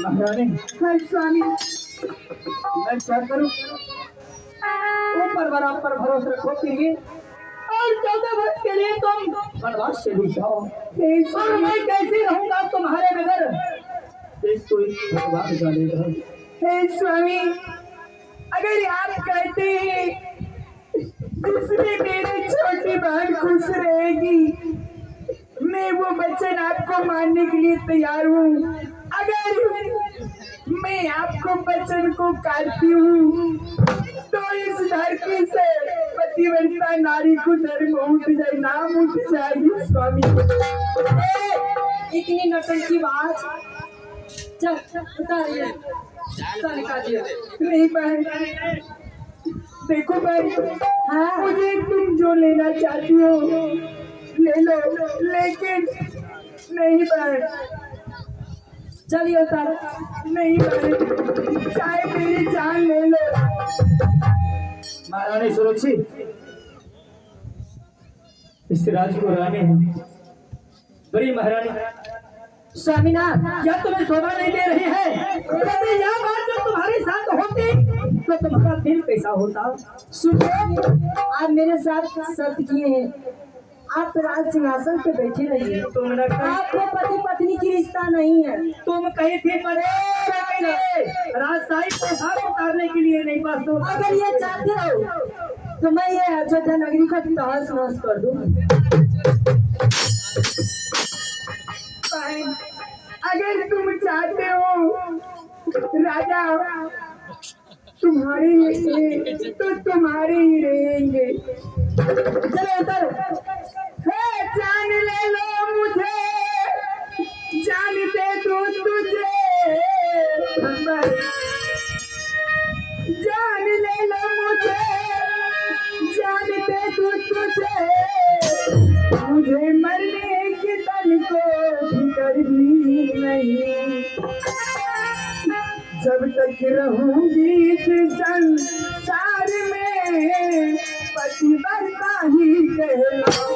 महारानी हाय स्वामी। मैं क्या करूं? ऊपर वाला पर भरोसा रखो कि और 14 वर्ष के लिए तुम वनवास से भी जाओ और मैं कैसे रहूंगा तुम्हारे बगैर? कोई भगवान जानेगा। हे स्वामी, अगर आप कहते हैं जिसमें मेरी छोटी बहन खुश रहेगी, मैं वो वचन आपको मानने के लिए तैयार हूँ। अगर मैं आपको वचन को काटती हूँ तो इस धरती से पतिव्रता नारी को धर्म उठ जाए, नाम उठ जाएगी स्वामी। इतनी नौटंकी बात, चल उतारिए, चल निकालिए। नहीं बहन, देखो बहन, हाँ मुझे तुम जो लेना चाहती हो ले लो, लेकिन नहीं बहन, चलिए उतार। नहीं बहन, चाहे मेरी जान ले लो। महारानी सुरक्षित इस राज को रानी है। बड़ी महारानी स्वामीनाथ, क्या तुम्हें शोभा नहीं दे रही है? कहते यह बात जब तुम्हारे साथ होती तो तुम्हारा दिल कैसा होता? सुनिए, आप मेरे साथ शर्त किए हैं, आप राज सिंहासन पे बैठे रहिए। तुमने आपको पति पत्नी की रिश्ता नहीं है। तुम कही थी पर राजशाही को साथ उतारने के लिए नहीं पास तो अगर ये चाहते हो तो मैं ये अयोध्या नगरी का तहस नहस कर दूंगी। बहन, अगर तुम चाहते हो राजा तुम्हारे ही तो तुम्हारे ही रहेंगे। चलो उतर। हे जान ले लो मुझे, जान दे दूं तुझे, जान ले लो मुझे, जान दे दूं तुझे, मुझे मरने के तन को फिकर भी नहीं, जब तक रहूंगी इस संसार में पतिव्रता ही कहलाऊं।